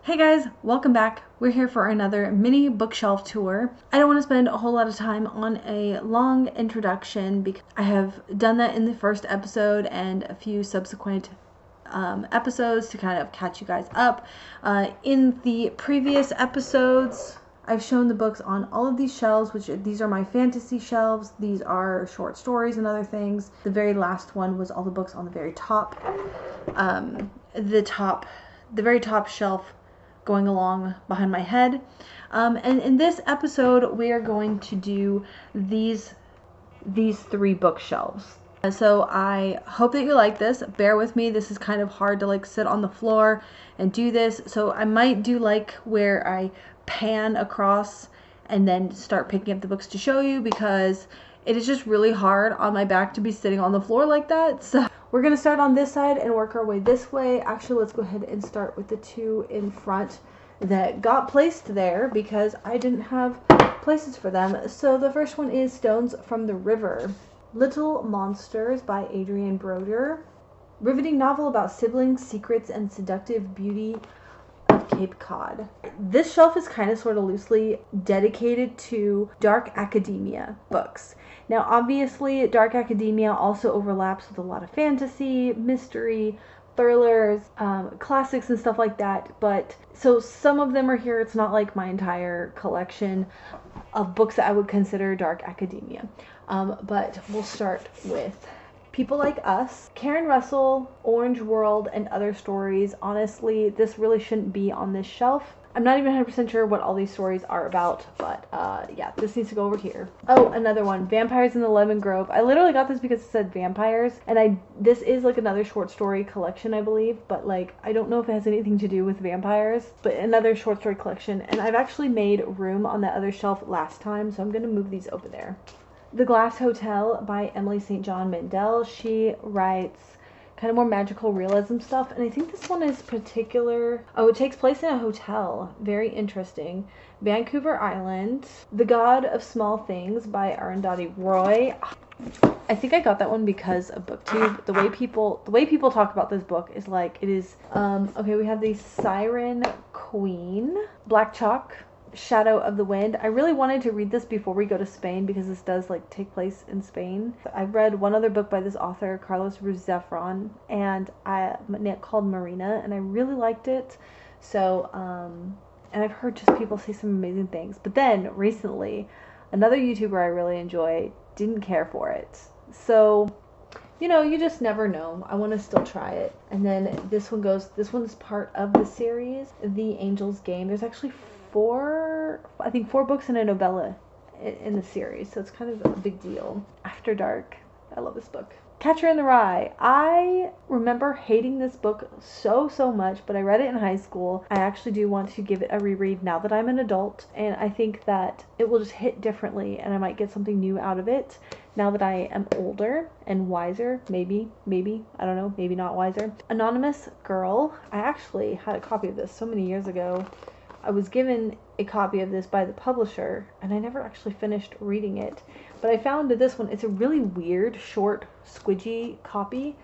Hey guys, welcome back. We're here for another mini bookshelf tour. I don't want to spend a whole lot of time on a long introduction because I have done that in the first episode and a few subsequent episodes to kind of catch you guys up. In the previous episodes, I've shown the books on all of these shelves, which these are my fantasy shelves. These are short stories and other things. The very last one was all the books on the very top. The very top shelf going along behind my head. And in this episode, we are going to do these three bookshelves. So I hope that you like this. Bear with me. This is kind of hard to sit on the floor and do this. So I might do where I pan across and then start picking up the books to show you, because it is just really hard on my back to be sitting on the floor like that. So we're going to start on this side and work our way this way. Actually, let's go ahead and start with the two in front that got placed there because I didn't have places for them. So the first one is Stones from the River. Little Monsters by Adrienne Broder. Riveting novel about siblings, secrets, and seductive beauty of Cape Cod. This shelf is kind of sort of loosely dedicated to dark academia books. Now, obviously, dark academia also overlaps with a lot of fantasy, mystery, thrillers, classics and stuff like that. But so some of them are here. It's not like my entire collection of books that I would consider dark academia. But we'll start with People Like Us, Karen Russell, Orange World, and Other Stories. Honestly, this really shouldn't be on this shelf. I'm not even 100% sure what all these stories are about, but yeah, this needs to go over here. Oh, another one, Vampires in the Lemon Grove. I literally got this because it said vampires, and this is another short story collection, I believe, but I don't know if it has anything to do with vampires, but another short story collection, and I've actually made room on that other shelf last time, so I'm going to move these over there. The Glass Hotel by Emily St. John Mandel. She writes kind of more magical realism stuff, and I think this one is particular. Oh, it takes place in a hotel. Very interesting. Vancouver Island. The God of Small Things by Arundhati Roy. I think I got that one because of BookTube. The way people talk about this book is it is okay. We have the Siren Queen, Black Chalk, Shadow of the Wind. I really wanted to read this before we go to Spain because this does take place in Spain. I've read one other book by this author, Carlos Ruiz Zafran, and called Marina, and I really liked it. So, and I've heard just people say some amazing things. But then recently, another YouTuber I really enjoy didn't care for it. So, you just never know. I want to still try it. And then this one's part of the series, The Angel's Game. There's actually four books and a novella in the series, so it's kind of a big deal. After Dark. I love this book. Catcher in the Rye. I remember hating this book so much, but I read it in high school. I actually do want to give it a reread now that I'm an adult, and I think that it will just hit differently, and I might get something new out of it now that I am older and wiser. Maybe, I don't know, maybe not wiser. Anonymous Girl. I actually had a copy of this so many years ago. I was given a copy of this by the publisher, and I never actually finished reading it. But I found that this one, it's a really weird, short, squidgy copy.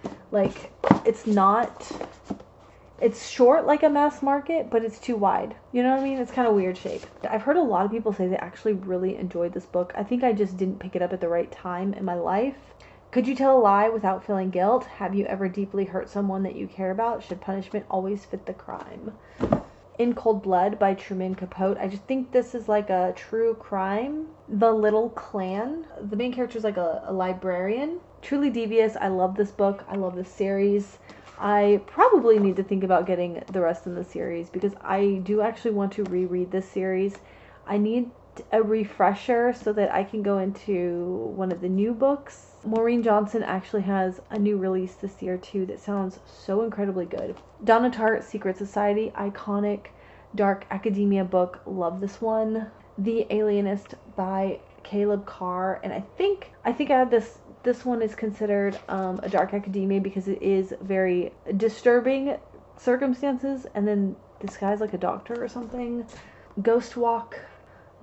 It's short like a mass market, but it's too wide. You know what I mean? It's kind of weird shape. I've heard a lot of people say they actually really enjoyed this book. I think I just didn't pick it up at the right time in my life. Could you tell a lie without feeling guilt? Have you ever deeply hurt someone that you care about? Should punishment always fit the crime? In Cold Blood by Truman Capote. I just think this is a true crime. The Little Clan. The main character is a librarian. Truly devious. I love this book. I love this series. I probably need to think about getting the rest of the series because I do actually want to reread this series. I need a refresher so that I can go into one of the new books. Maureen Johnson actually has a new release this year too that sounds so incredibly good. Donna Tartt, Secret Society, iconic dark academia book. Love this one. The Alienist by Caleb Carr, and I think I have this one is considered a dark academia because it is very disturbing circumstances, and then this guy's a doctor or something. Ghost Walk.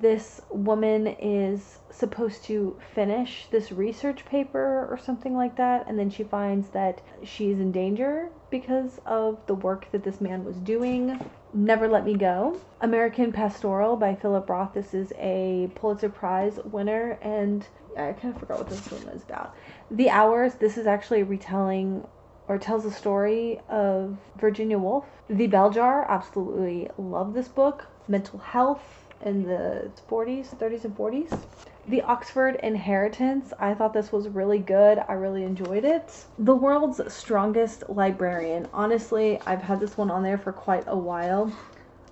This woman is supposed to finish this research paper or something like that, and then she finds that she's in danger because of the work that this man was doing. Never Let Me Go. American Pastoral by Philip Roth. This is a Pulitzer Prize winner, and I kind of forgot what this one is about. The Hours. This is actually a retelling, or tells the story of Virginia Woolf. The Bell Jar. Absolutely love this book. Mental health in the 30s and 40s. The Oxford Inheritance. I thought this was really good. I really enjoyed it. The World's Strongest Librarian. Honestly, I've had this one on there for quite a while.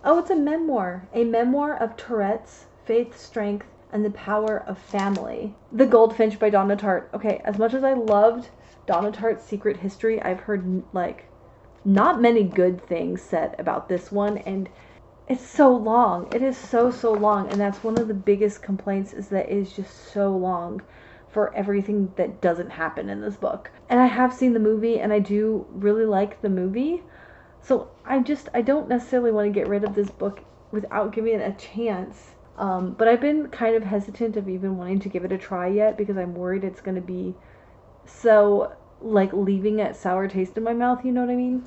Oh, it's a memoir. A memoir of Tourette's, faith, strength, and the power of family. The Goldfinch by Donna Tartt. Okay, as much as I loved Donna Tartt's Secret History, I've heard, like, not many good things said about this one, and it's so long. It is so long, and that's one of the biggest complaints, is that it is just so long for everything that doesn't happen in this book. And I have seen the movie, and I do really like the movie, so I don't necessarily want to get rid of this book without giving it a chance. But I've been kind of hesitant of even wanting to give it a try yet, because I'm worried it's going to be so, like, leaving a sour taste in my mouth, you know what I mean?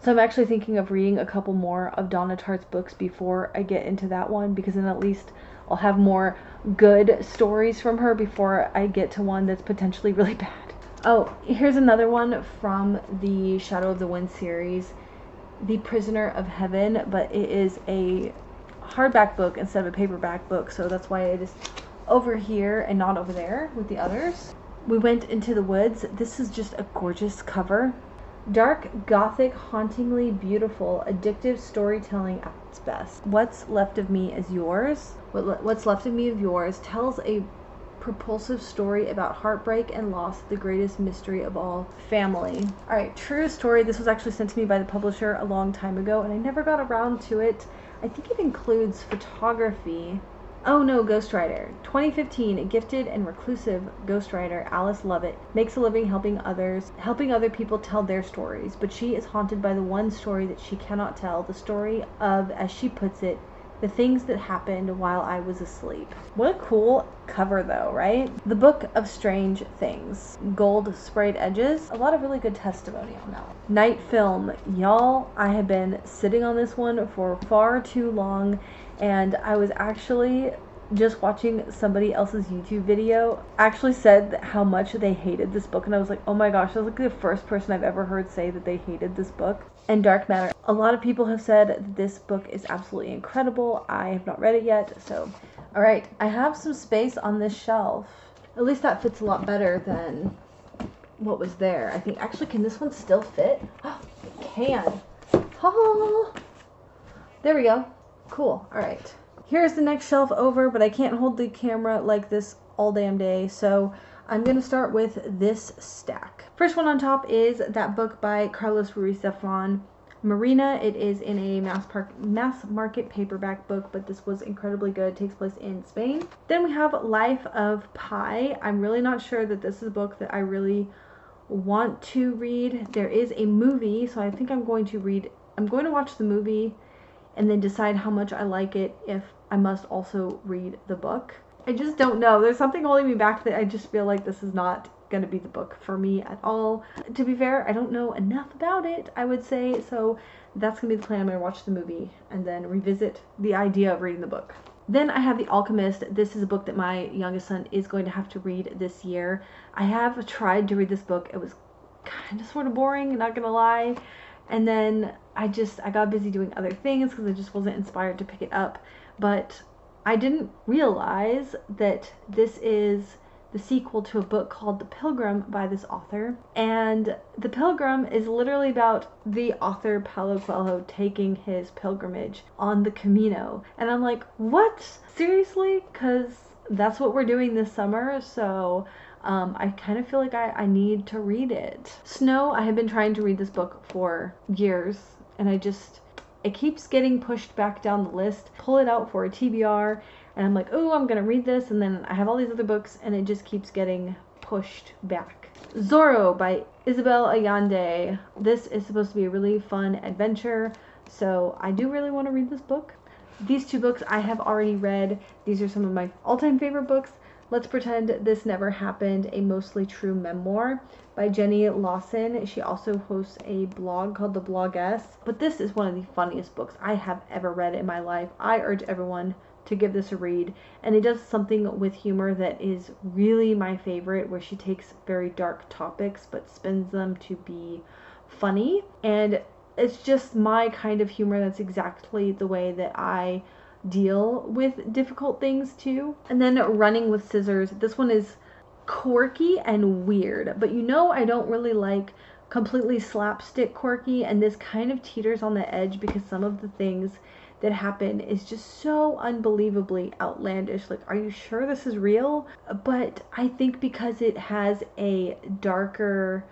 So I'm actually thinking of reading a couple more of Donna Tartt's books before I get into that one, because then at least I'll have more good stories from her before I get to one that's potentially really bad. Oh, here's another one from the Shadow of the Wind series, The Prisoner of Heaven, but it is a hardback book instead of a paperback book, so that's why it is over here and not over there with the others. We Went into the Woods. This is just a gorgeous cover. Dark, gothic, hauntingly beautiful, addictive storytelling at its best. What's Left of Me Is Yours. What's Left of Me of Yours tells a propulsive story about heartbreak and loss, the greatest mystery of all, family. Alright, true story. This was actually sent to me by the publisher a long time ago, and I never got around to it. I think it includes photography. Oh no, ghostwriter. 2015, a gifted and reclusive ghostwriter, Alice Lovett, makes a living helping other people tell their stories, but she is haunted by the one story that she cannot tell, the story of, as she puts it, the things that happened while I was asleep. What a cool cover though, right? The Book of Strange Things. Gold sprayed edges. A lot of really good testimony on that one. Night Film. Y'all, I have been sitting on this one for far too long, and I was actually just watching somebody else's YouTube video actually said how much they hated this book, and I was like, oh my gosh, that was like the first person I've ever heard say that they hated this book. And Dark Matter. A lot of people have said that this book is absolutely incredible. I have not read it yet, so alright, I have some space on this shelf. At least that fits a lot better than what was there. I think, actually, can this one still fit? Oh, it can. Oh, there we go. Cool. Alright. Here's the next shelf over, but I can't hold the camera like this all damn day, so I'm going to start with this stack. First one on top is that book by Carlos Ruiz Zafón, Marina. It is in a mass market paperback book, but this was incredibly good. It takes place in Spain. Then we have Life of Pi. I'm really not sure that this is a book that I really want to read. There is a movie, so I think I'm going to watch the movie and then decide how much I like it if I must also read the book. I just don't know. There's something holding me back that I just feel like this is not going to be the book for me at all. To be fair, I don't know enough about it, I would say, so that's going to be the plan. I'm going to watch the movie and then revisit the idea of reading the book. Then I have The Alchemist. This is a book that my youngest son is going to have to read this year. I have tried to read this book. It was kind of sort of boring, not going to lie. And then I got busy doing other things because I just wasn't inspired to pick it up. But I didn't realize that this is the sequel to a book called The Pilgrim by this author. And The Pilgrim is literally about the author Paulo Coelho taking his pilgrimage on the Camino. And I'm like, what? Seriously? Because that's what we're doing this summer, so I kind of feel like I need to read it. Snow, I have been trying to read this book for years, and it keeps getting pushed back down the list. Pull it out for a TBR, and I'm like, oh, I'm gonna read this, and then I have all these other books, and it just keeps getting pushed back. Zorro by Isabel Allende. This is supposed to be a really fun adventure, so I do really want to read this book. These two books I have already read. These are some of my all-time favorite books. Let's Pretend This Never Happened, a mostly true memoir by Jenny Lawson. She also hosts a blog called The Bloggess. But this is one of the funniest books I have ever read in my life. I urge everyone to give this a read. And it does something with humor that is really my favorite, where she takes very dark topics but spins them to be funny. And it's just my kind of humor. That's exactly the way that I deal with difficult things too. And then Running with Scissors. This one is quirky and weird, but I don't really like completely slapstick quirky, and this kind of teeters on the edge because some of the things that happen is just so unbelievably outlandish. Like, are you sure this is real? But I think because it has a darker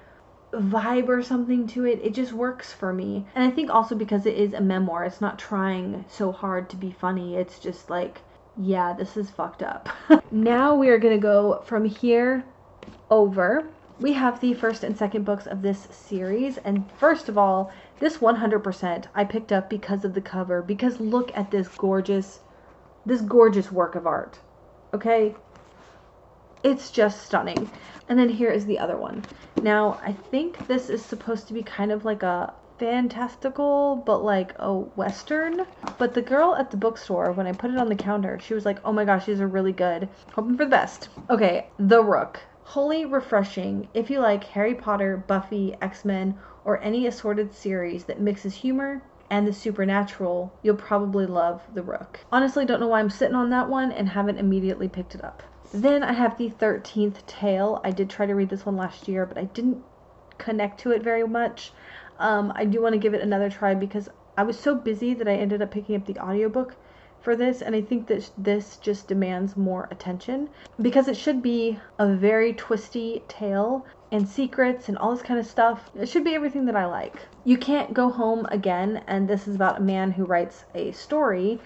vibe or something to it, it just works for me. And I think also because it is a memoir, it's not trying so hard to be funny. It's just like, yeah, this is fucked up. Now we are gonna go from here over. We have the first and second books of this series, and first of all, this 100% I picked up because of the cover, because look at this gorgeous work of art. Okay? It's just stunning. And then here is the other one. Now, I think this is supposed to be kind of like a fantastical, but like a Western. But the girl at the bookstore, when I put it on the counter, she was like, oh my gosh, these are really good. Hoping for the best. Okay, The Rook. Wholly refreshing if you like Harry Potter, Buffy, X-Men, or any assorted series that mixes humor and the supernatural. You'll probably love The Rook. Honestly, don't know why I'm sitting on that one and haven't immediately picked it up. Then I have the 13th Tale. I did try to read this one last year, but I didn't connect to it very much. I do want to give it another try because I was so busy that I ended up picking up the audiobook for this, and I think that this just demands more attention because it should be a very twisty tale and secrets and all this kind of stuff. It should be everything that I like. You Can't Go Home Again, and this is about a man who writes a story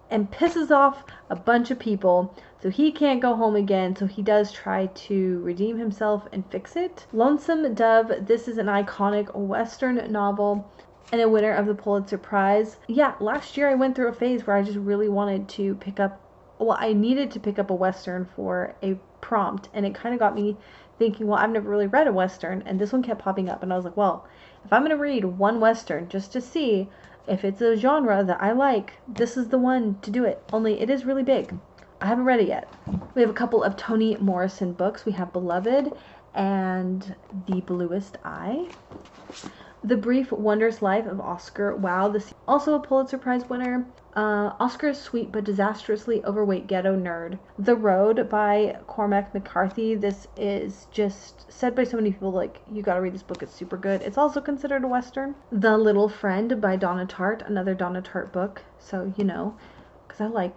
and pisses off a bunch of people, so he can't go home again, so he does try to redeem himself and fix it. Lonesome Dove, this is an iconic Western novel and a winner of the Pulitzer Prize. Yeah, last year I went through a phase where I just really wanted to pick up, I needed to pick up a Western for a prompt, and it kind of got me thinking, well, I've never really read a Western, and this one kept popping up, and I was like, well, if I'm going to read one Western just to see if it's a genre that I like, this is the one to do it. Only it is really big. I haven't read it yet. We have a couple of Toni Morrison books. We have Beloved and The Bluest Eye. The Brief Wondrous Life of Oscar Wilde, this also a Pulitzer Prize winner. Oscar's sweet but disastrously overweight ghetto nerd. The Road by Cormac McCarthy. This is just said by so many people, like, you gotta read this book, it's super good. It's also considered a Western. The Little Friend by Donna Tartt, another Donna Tartt book. So, because I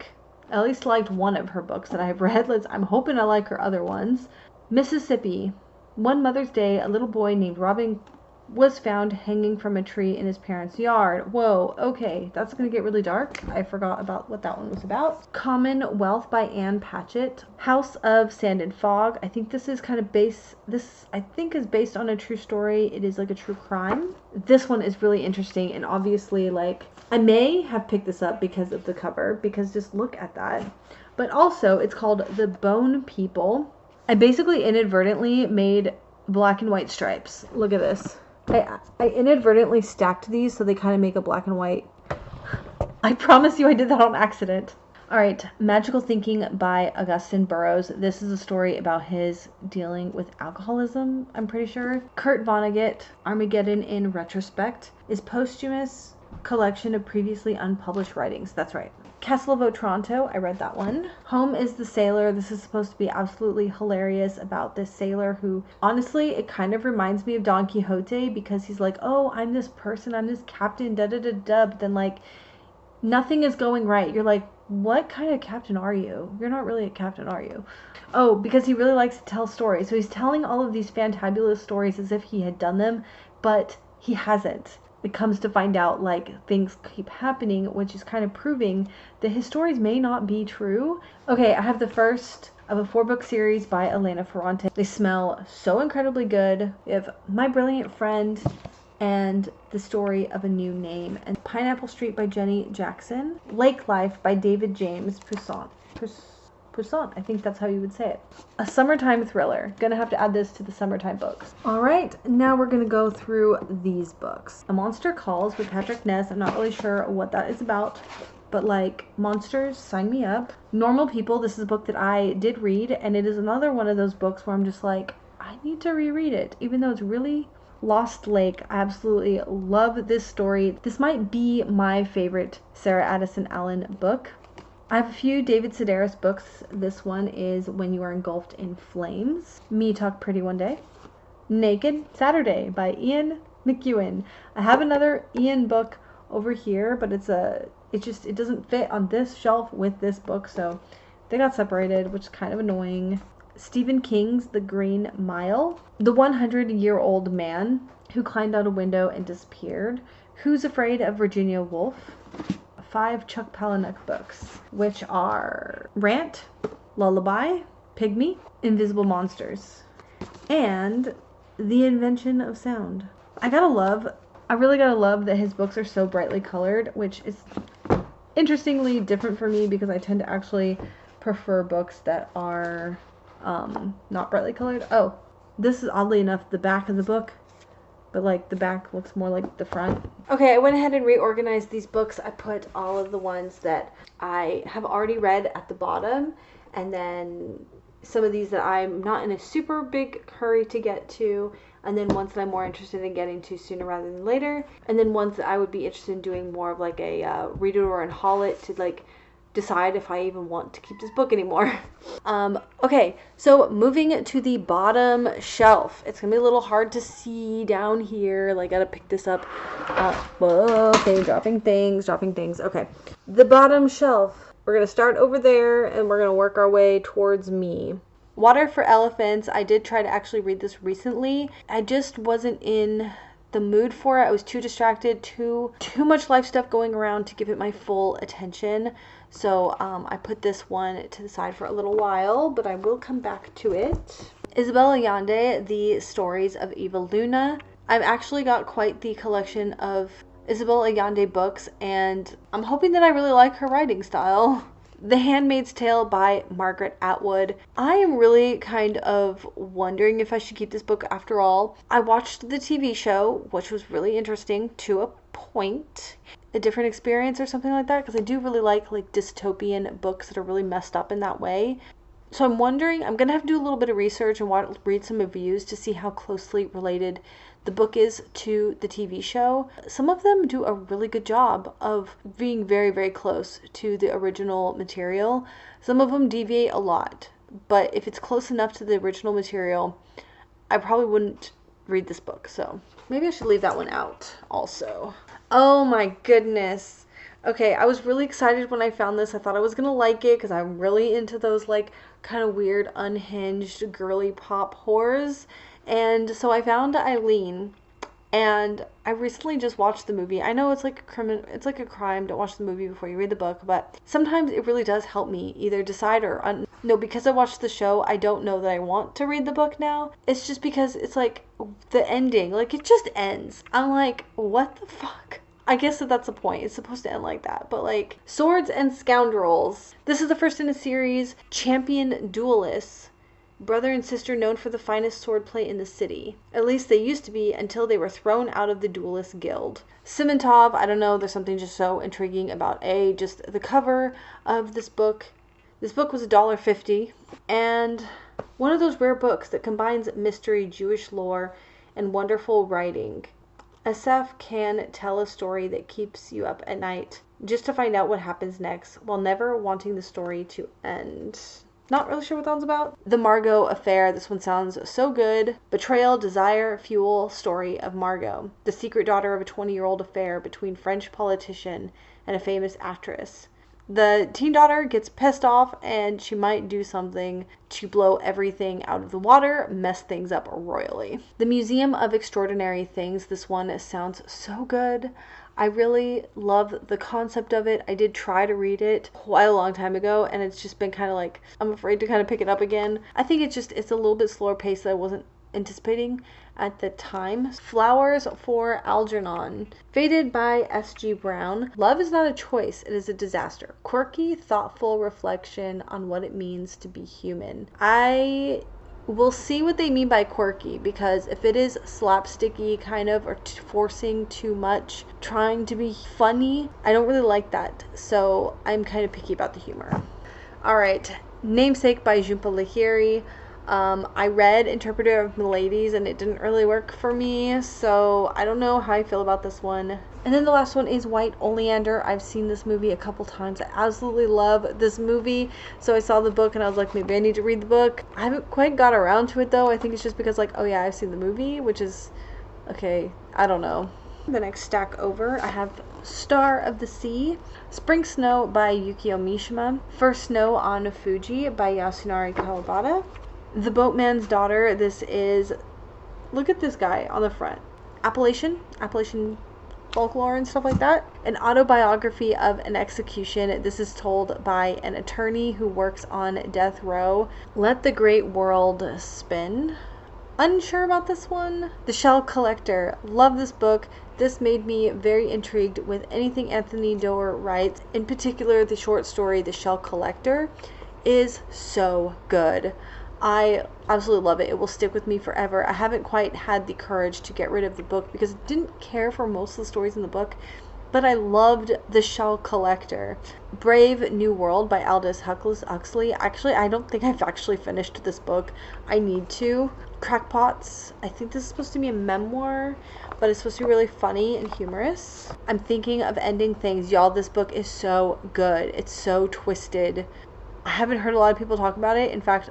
at least liked one of her books that I've read. I'm hoping I like her other ones. Mississippi. One Mother's Day, a little boy named Robin was found hanging from a tree in his parents' yard. Whoa, okay, that's gonna get really dark. I forgot about what that one was about. Commonwealth by Anne Patchett. House of Sand and Fog. I think this is kind of based on a true story. It is like a true crime. This one is really interesting, and obviously, I may have picked this up because of the cover, because just look at that. But also, it's called The Bone People. I basically inadvertently made black and white stripes. Look at this. I inadvertently stacked these so they kind of make a black and white. I promise you I did that on accident. Alright, Magical Thinking by Augustin Burroughs. This is a story about his dealing with alcoholism, I'm pretty sure. Kurt Vonnegut, Armageddon in Retrospect, is posthumous collection of previously unpublished writings. That's right. Castle of Otranto, I read that one. Home is the Sailor. This is supposed to be absolutely hilarious about this sailor who, honestly, it kind of reminds me of Don Quixote because he's like, oh, I'm this person, I'm this captain, da-da-da-da, but then, nothing is going right. You're like, what kind of captain are you? You're not really a captain, are you? Oh, because he really likes to tell stories. So he's telling all of these fantabulous stories as if he had done them, but he hasn't. It comes to find out, things keep happening, which is kind of proving that his stories may not be true. Okay, I have the first of a 4-book series by Elena Ferrante. They smell so incredibly good. We have My Brilliant Friend and The Story of a New Name, and Pineapple Street by Jenny Jackson. Lake Life by David James Croissant. I think that's how you would say it. A summertime thriller. Gonna have to add this to the summertime books. All right, now we're gonna go through these books. A Monster Calls with Patrick Ness. I'm not really sure what that is about, but like, monsters, sign me up. Normal People. This is a book that I did read, and it is another one of those books where I'm just like, I need to reread it, even though it's really Lost Lake. I absolutely love this story. This might be my favorite Sarah Addison Allen book. I have a few David Sedaris books. This one is When You Are Engulfed in Flames. Me Talk Pretty One Day. Naked Saturday by Ian McEwan. I have another Ian book over here, but it doesn't fit on this shelf with this book, so they got separated, which is kind of annoying. Stephen King's The Green Mile. The 100-Year-Old Man Who Climbed Out a Window and Disappeared. Who's Afraid of Virginia Woolf. 5 Chuck Palahniuk books, which are Rant, Lullaby, Pygmy, Invisible Monsters, and The Invention of Sound. I really gotta love that his books are so brightly colored, which is interestingly different for me because I tend to actually prefer books that are not brightly colored. Oh, this is oddly enough the back of the book, but like the back looks more like the front. Okay, I went ahead and reorganized these books. I put all of the ones that I have already read at the bottom, and then some of these that I'm not in a super big hurry to get to, and then ones that I'm more interested in getting to sooner rather than later, and then ones that I would be interested in doing more of like a read it or and haul it to like decide if I even want to keep this book anymore. Okay, so moving to the bottom shelf. It's gonna be a little hard to see down here. Like, gotta pick this up. Okay, dropping things. Okay, the bottom shelf. We're gonna start over there and we're gonna work our way towards me. Water for Elephants. I did try to actually read this recently. I just wasn't in the mood for it. I was too distracted, too much life stuff going around to give it my full attention. So I put this one to the side for a little while, but I will come back to it. Isabel Allende, The Stories of Eva Luna. I've actually got quite the collection of Isabel Allende books, and I'm hoping that I really like her writing style. The Handmaid's Tale by Margaret Atwood. I am really kind of wondering if I should keep this book after all. I watched the TV show, which was really interesting to a point. A different experience or something like that, because I do really like dystopian books that are really messed up in that way. So I'm wondering, I'm going to have to do a little bit of research and read some reviews to see how closely related the book is to the TV show. Some of them do a really good job of being very, very close to the original material. Some of them deviate a lot, but if it's close enough to the original material, I probably wouldn't read this book. So maybe I should leave that one out also. Oh my goodness. Okay, I was really excited when I found this. I thought I was gonna like it because I'm really into those like kind of weird, unhinged, girly pop horrors. And so I found Eileen, and I recently just watched the movie. I know it's like a crime. Don't watch the movie before you read the book, but sometimes it really does help me either decide or no, because I watched the show, I don't know that I want to read the book now. It's just because it's like the ending, like it just ends. I'm like, what the fuck? I guess that's the point. It's supposed to end like that. But like, Swords and Scoundrels. This is the first in a series. Champion Duelists. Brother and sister known for the finest swordplay in the city. At least they used to be until they were thrown out of the Duelist Guild. Simintov, I don't know, there's something just so intriguing about just the cover of this book. This book was $1.50, and one of those rare books that combines mystery, Jewish lore, and wonderful writing. Asaf can tell a story that keeps you up at night just to find out what happens next, while never wanting the story to end. Not really sure what that one's about. The Margot Affair. This one sounds so good. Betrayal, desire, fuel, story of Margot. The secret daughter of a 20-year-old affair between French politician and a famous actress. The teen daughter gets pissed off and she might do something to blow everything out of the water, mess things up royally. The Museum of Extraordinary Things. This one sounds so good. I really love the concept of it. I did try to read it quite a long time ago, and it's just been kind of like, I'm afraid to kind of pick it up again. I think it's a little bit slower pace than I wasn't anticipating. at the time. Flowers for Algernon. Faded by S.G. Brown. Love is not a choice, it is a disaster. Quirky, thoughtful reflection on what it means to be human. I will see what they mean by quirky, because if it is slapsticky kind of, or forcing too much, trying to be funny, I don't really like that. So I'm kind of picky about the humor. Alright, Namesake by Jhumpa Lahiri. I read Interpreter of Miladies and it didn't really work for me, so I don't know how I feel about this one. And then the last one is White Oleander. I've seen this movie a couple times. I absolutely love this movie, so I saw the book and I was like, maybe I need to read the book. I haven't quite got around to it though. I think it's just because, like, oh yeah, I've seen the movie, which is okay, I don't know. The next stack over, I have Star of the Sea, Spring Snow by Yukio Mishima, First Snow on Fuji by Yasunari Kawabata, The Boatman's Daughter. This is, look at this guy on the front, Appalachian folklore and stuff like that. An autobiography of an execution. This is told by an attorney who works on death row. Let the Great World Spin. Unsure about this one. The Shell Collector. Love this book. This made me very intrigued with anything Anthony Doerr writes. In particular, the short story The Shell Collector is so good. I absolutely love it. It will stick with me forever. I haven't quite had the courage to get rid of the book because I didn't care for most of the stories in the book, but I loved The Shell Collector. Brave New World by Aldous Huxley. Actually, I don't think I've actually finished this book. I need to. Crackpots. I think this is supposed to be a memoir, but it's supposed to be really funny and humorous. I'm thinking of ending things. Y'all, this book is so good. It's so twisted. I haven't heard a lot of people talk about it. In fact,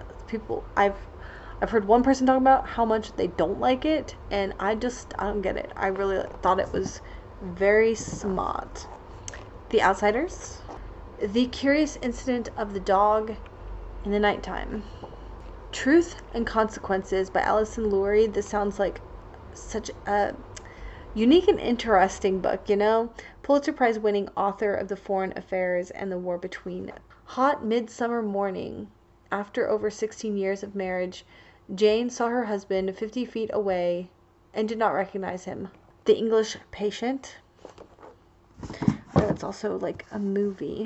I've heard one person talk about how much they don't like it, and I don't get it. I really thought it was very smart. The Outsiders. The Curious Incident of the Dog in the Nighttime. Truth and Consequences by Alison Lurie. This sounds like such a unique and interesting book, you know? Pulitzer Prize winning author of The Foreign Affairs and the War Between. Hot Midsummer Morning. After over 16 years of marriage, Jane saw her husband 50 feet away and did not recognize him. The English Patient. That's also like a movie.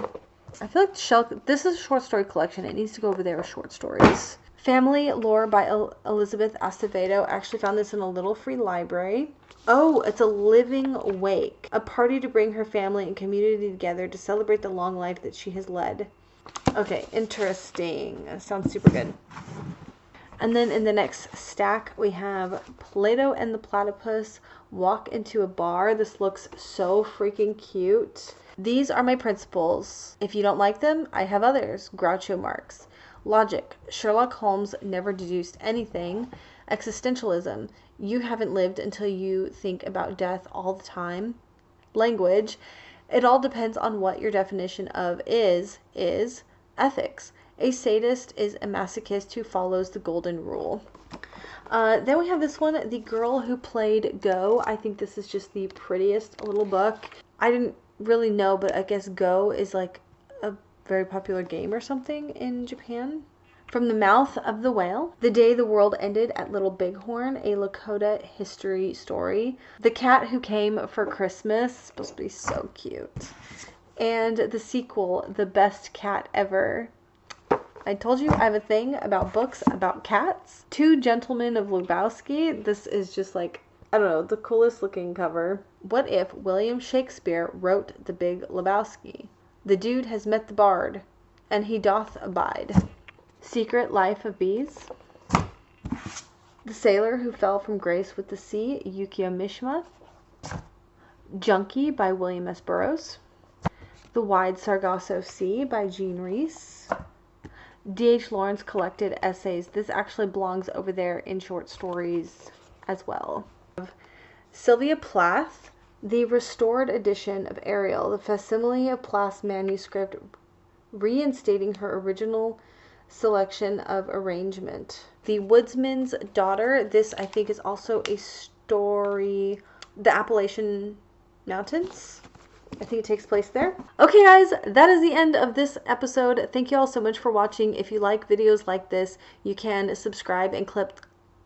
I feel like this is a short story collection. It needs to go over there with short stories. Family Lore by Elizabeth Acevedo. I actually found this in a little free library. Oh, it's a living wake. A party to bring her family and community together to celebrate the long life that she has led. Okay, interesting. That sounds super good. And then in the next stack, we have Plato and the Platypus Walk into a Bar. This looks so freaking cute. These are my principles. If you don't like them, I have others. Groucho Marx. Logic. Sherlock Holmes never deduced anything. Existentialism. You haven't lived until you think about death all the time. Language. It all depends on what your definition of is. Ethics. A sadist is a masochist who follows the golden rule. Then we have this one, The Girl Who Played Go. I think this is just the prettiest little book. I didn't really know, but I guess Go is like a very popular game or something in Japan. From the Mouth of the Whale. The Day the World Ended at Little Bighorn, a Lakota history story. The Cat Who Came for Christmas. Supposed to be so cute. And the sequel, The Best Cat Ever. I told you I have a thing about books about cats. Two Gentlemen of Lebowski. This is just like, I don't know, the coolest looking cover. What if William Shakespeare wrote The Big Lebowski? The dude has met the bard, and he doth abide. Secret Life of Bees. The Sailor Who Fell from Grace with the Sea, Yukio Mishima. Junkie by William S. Burroughs. The Wide Sargasso Sea by Jean Rhys. D.H. Lawrence collected essays. This actually belongs over there in short stories as well. Sylvia Plath, the restored edition of Ariel, the facsimile of Plath's manuscript reinstating her original selection of arrangement. The Woodsman's Daughter. This I think is also a story. The Appalachian Mountains. I think it takes place there. Okay guys, that is the end of this episode. Thank you all so much for watching. If you like videos like this, you can subscribe and click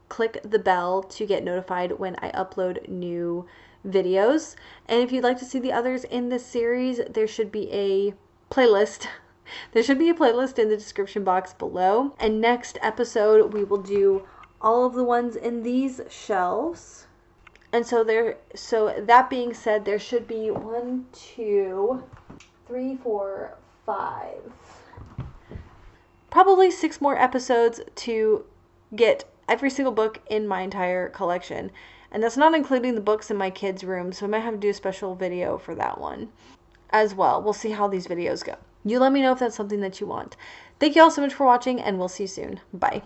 click the bell to get notified when I upload new videos. And if you'd like to see the others in this series, there should be a playlist. There should be a playlist in the description box below. And next episode, we will do all of the ones in these shelves. And so that being said, there should be 1, 2, 3, 4, 5, probably 6 more episodes to get every single book in my entire collection. And that's not including the books in my kids' room, so I might have to do a special video for that one as well. We'll see how these videos go. You let me know if that's something that you want. Thank you all so much for watching, and we'll see you soon. Bye.